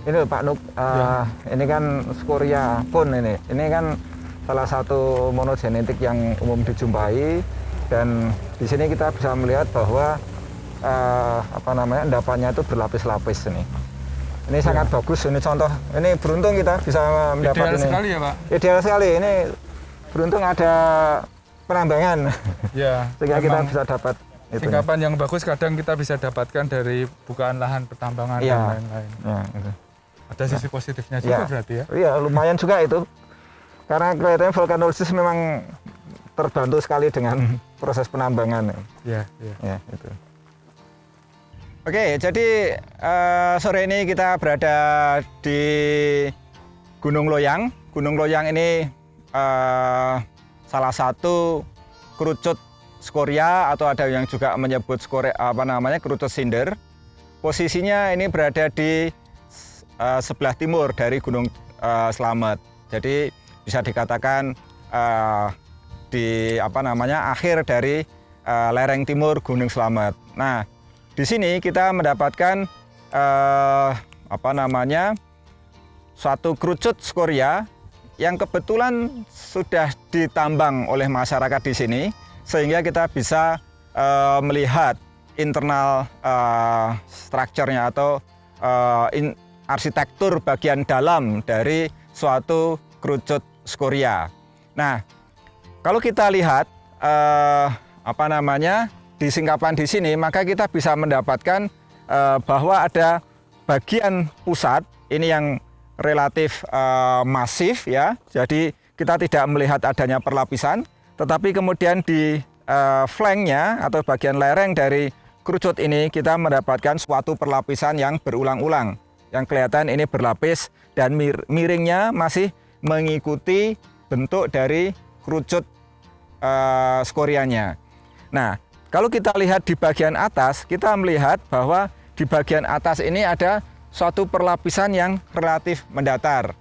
Ini Pak Nuk, ini kan skoria kun ini. Ini kan salah satu monogenetik yang umum dijumpai, dan di sini kita bisa melihat bahwa endapannya itu berlapis-lapis ini. Ini sangat bagus. Ini contoh. Ini beruntung kita bisa mendapat Ideal ini. sekali ya Pak. Ideal sekali. Ini beruntung ada penambangan. Ya. Sehingga kita bisa dapat. Singkapan yang bagus kadang kita bisa dapatkan dari bukaan lahan pertambangan dan lain-lain. Ya, itu. Ada sisi positifnya juga berarti ya? Iya, lumayan juga itu. Karena kelihatannya vulkanolosis memang terbantu sekali dengan proses penambangan. Iya. Ya, itu. Oke, jadi sore ini kita berada di Gunung Loyang. Gunung Loyang ini salah satu kerucut skoria, atau ada yang juga menyebut skoria kerucut cinder. Posisinya ini berada di sebelah timur dari Gunung Slamet. Jadi bisa dikatakan di akhir dari lereng timur Gunung Slamet. Nah, di sini kita mendapatkan suatu kerucut skoria yang kebetulan sudah ditambang oleh masyarakat di sini, sehingga kita bisa melihat internal strukturnya atau arsitektur bagian dalam dari suatu kerucut skoria. Nah, kalau kita lihat di singkapan di sini, maka kita bisa mendapatkan bahwa ada bagian pusat ini yang relatif masif ya. Jadi kita tidak melihat adanya perlapisan, tetapi kemudian di flanknya atau bagian lereng dari kerucut ini kita mendapatkan suatu perlapisan yang berulang-ulang. Yang kelihatan ini berlapis dan miringnya masih mengikuti bentuk dari kerucut skorianya. Nah, kalau kita lihat di bagian atas, kita melihat bahwa di bagian atas ini ada suatu perlapisan yang relatif mendatar.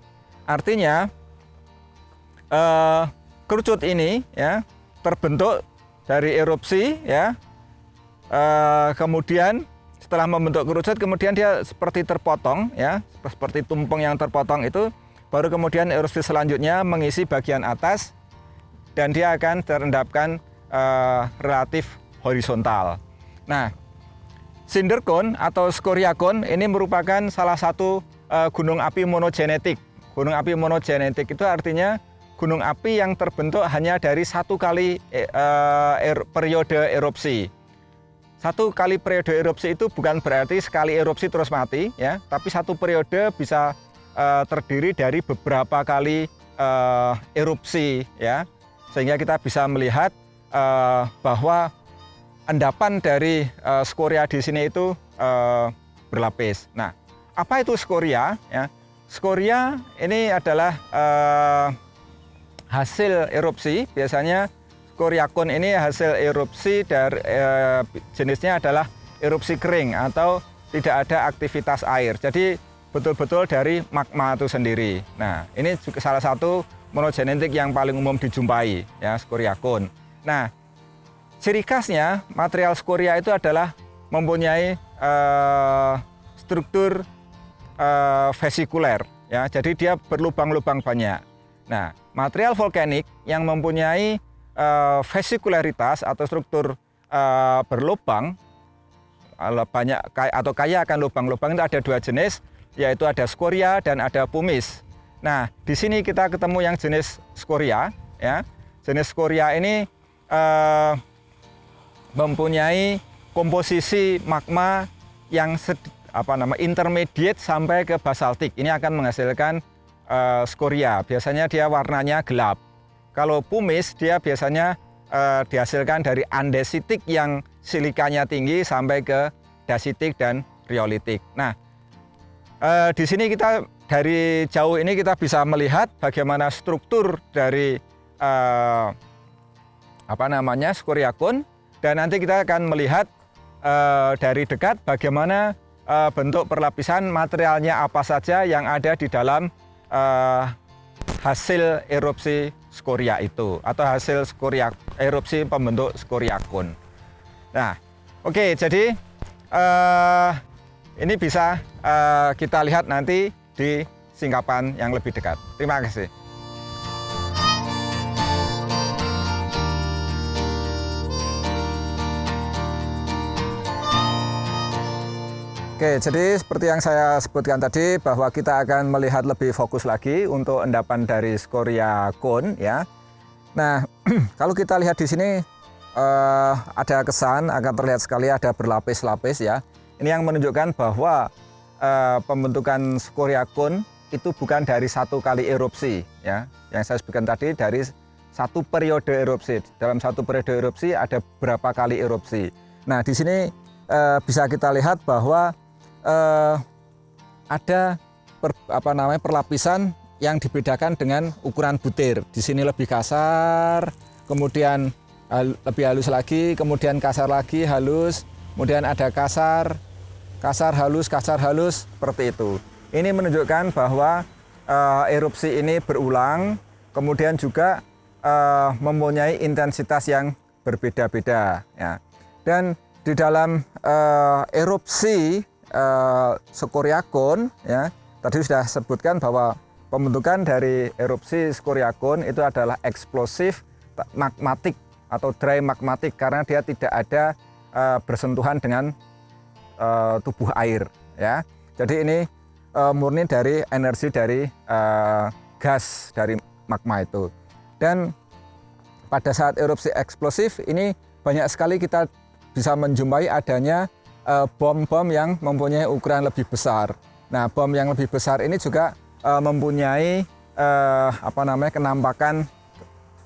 Artinya kerucut ini ya terbentuk dari erupsi ya. Kemudian setelah membentuk kerucut, kemudian dia seperti terpotong ya, seperti tumpeng yang terpotong itu, baru kemudian erupsi selanjutnya mengisi bagian atas dan dia akan terendapkan relatif horizontal. Nah, cinder cone atau scoria cone ini merupakan salah satu gunung api monogenetik. Gunung api monogenetik itu artinya gunung api yang terbentuk hanya dari satu kali periode erupsi. Satu kali periode erupsi itu bukan berarti sekali erupsi terus mati ya, tapi satu periode bisa terdiri dari beberapa kali erupsi ya, sehingga kita bisa melihat bahwa endapan dari skoria di sini itu berlapis. Nah, apa itu skoria ya? Skoria ini adalah hasil erupsi. Biasanya skoria cone ini hasil erupsi dari jenisnya adalah erupsi kering atau tidak ada aktivitas air. Jadi betul-betul dari magma itu sendiri. Nah, ini juga salah satu monogenetik yang paling umum dijumpai ya, skoria cone. Nah, ciri khasnya material skoria itu adalah mempunyai struktur vesikuler ya. Jadi dia berlubang-lubang banyak. Nah, material vulkanik yang mempunyai vesikularitas atau struktur berlubang banyak atau kaya akan lubang-lubang itu ada dua jenis, yaitu ada skoria dan ada pumice. Nah, di sini kita ketemu yang jenis skoria ya. Jenis skoria ini mempunyai komposisi magma yang intermediate sampai ke basaltik. Ini akan menghasilkan skoria. Biasanya dia warnanya gelap. Kalau pumice dia biasanya dihasilkan dari andesitik yang silikanya tinggi sampai ke dasitik dan riolitik. Nah, di sini kita dari jauh ini kita bisa melihat bagaimana struktur dari skoria cone, dan nanti kita akan melihat dari dekat bagaimana bentuk perlapisan materialnya apa saja yang ada di dalam hasil erupsi skoria itu, atau hasil erupsi pembentuk skoria cone. Nah, oke, jadi Ini bisa kita lihat nanti di singkapan yang lebih dekat. Terima kasih. Oke, jadi seperti yang saya sebutkan tadi bahwa kita akan melihat lebih fokus lagi untuk endapan dari Scoria cone ya. Nah, kalau kita lihat di sini ada kesan akan terlihat sekali ada berlapis-lapis ya. Ini yang menunjukkan bahwa pembentukan Scoria cone itu bukan dari satu kali erupsi ya. Yang saya sebutkan tadi dari satu periode erupsi. Dalam satu periode erupsi ada berapa kali erupsi. Nah, di sini bisa kita lihat bahwa ada perlapisan yang dibedakan dengan ukuran butir. Di sini lebih kasar, kemudian lebih halus lagi, kemudian kasar lagi, halus, kemudian ada kasar, halus, seperti itu. Ini menunjukkan bahwa erupsi ini berulang, kemudian juga mempunyai intensitas yang berbeda-beda. Ya. Dan di dalam erupsi Scoria cone ya, tadi sudah sebutkan bahwa pembentukan dari erupsi Scoria cone itu adalah eksplosif magmatik atau dry magmatik karena dia tidak ada bersentuhan dengan tubuh air ya. Jadi ini murni dari energi dari gas dari magma itu. Dan pada saat erupsi eksplosif ini banyak sekali kita bisa menjumpai adanya bom-bom yang mempunyai ukuran lebih besar. Nah, bom yang lebih besar ini juga mempunyai kenampakan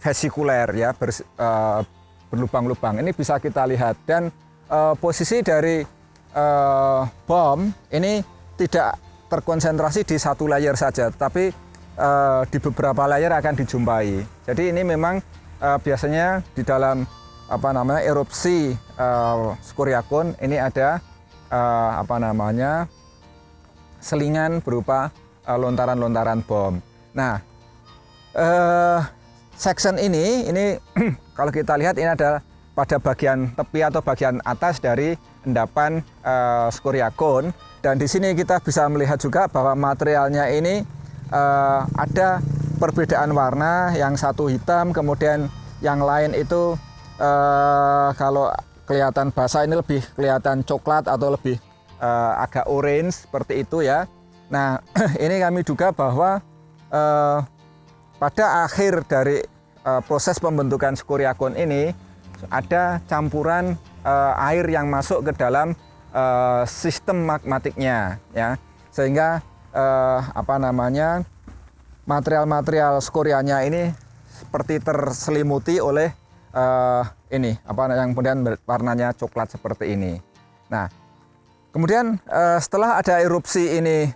vesikuler ya, berlubang-lubang. Ini bisa kita lihat dan posisi dari bom ini tidak terkonsentrasi di satu layer saja, tapi di beberapa layer akan dijumpai. Jadi ini memang biasanya di dalam erupsi Scoria cone ini ada selingan berupa lontaran-lontaran bom. Nah, section ini kalau kita lihat ini adalah pada bagian tepi atau bagian atas dari endapan Scoria cone, dan di sini kita bisa melihat juga bahwa materialnya ini ada perbedaan warna, yang satu hitam, kemudian yang lain itu kalau kelihatan basah ini lebih kelihatan coklat atau lebih agak orange seperti itu ya. Nah, ini kami duga bahwa pada akhir dari proses pembentukan Scoria cone ini ada campuran air yang masuk ke dalam sistem magmatiknya ya, sehingga material-material skorianya ini seperti terselimuti oleh yang kemudian warnanya coklat seperti ini. Nah, kemudian setelah ada erupsi ini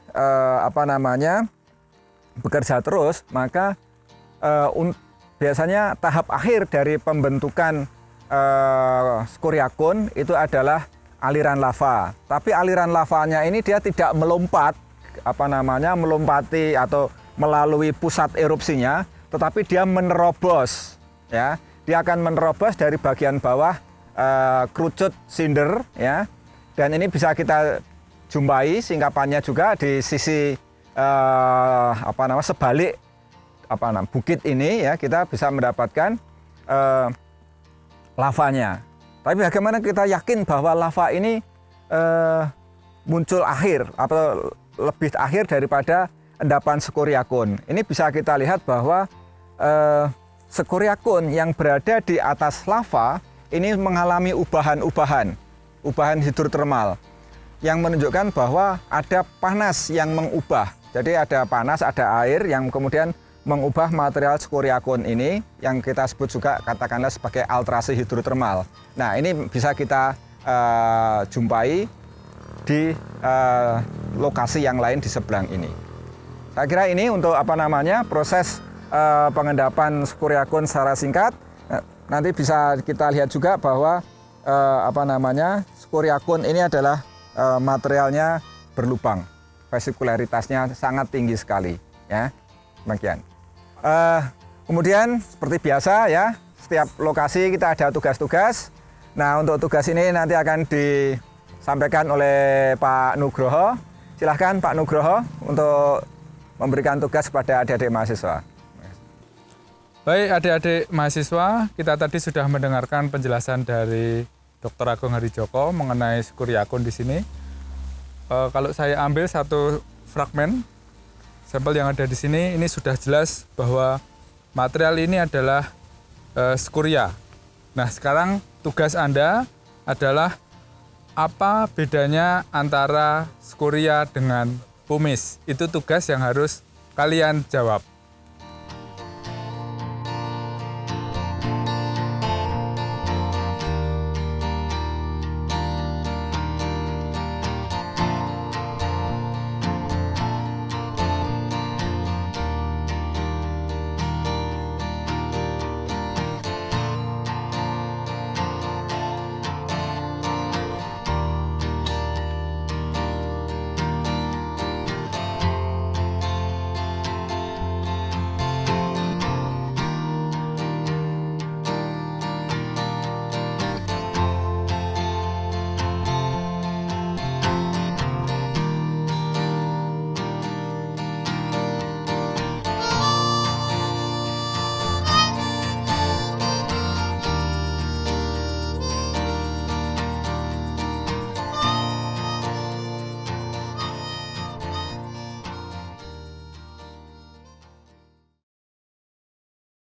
bekerja terus, maka biasanya tahap akhir dari pembentukan Scoria cone itu adalah aliran lava. Tapi aliran lavanya ini dia tidak melompati atau melalui pusat erupsinya, tetapi dia menerobos ya. Dia akan menerobos dari bagian bawah kerucut cinder ya. Dan ini bisa kita jumpai singkapannya juga di sisi sebalik bukit ini ya, kita bisa mendapatkan lavanya. Tapi bagaimana kita yakin bahwa lava ini muncul akhir atau lebih akhir daripada endapan Scoria cone? Ini bisa kita lihat bahwa Scoria cone yang berada di atas lava ini mengalami ubahan hidrotermal yang menunjukkan bahwa ada panas yang mengubah. Jadi ada panas, ada air yang kemudian mengubah material Scoria cone ini yang kita sebut juga katakanlah sebagai altrasi hidrotermal. Nah, ini bisa kita jumpai di lokasi yang lain di seberang ini. Saya kira ini untuk proses pengendapan Scoria cone secara singkat. Nanti bisa kita lihat juga bahwa Scoria cone ini adalah materialnya berlubang, vesikularitasnya sangat tinggi sekali ya. Demikian. Kemudian seperti biasa ya, setiap lokasi kita ada tugas-tugas. Nah, untuk tugas ini nanti akan disampaikan oleh Pak Nugroho. Silahkan Pak Nugroho untuk memberikan tugas kepada adik-adik mahasiswa. Baik adik-adik mahasiswa, kita tadi sudah mendengarkan penjelasan dari Dr. Agung Harijoko mengenai Skuriakun di sini. Kalau saya ambil satu fragmen sampel yang ada di sini, ini sudah jelas bahwa material ini adalah skuria. Nah, sekarang tugas Anda adalah apa bedanya antara skuria dengan pumice. Itu tugas yang harus kalian jawab.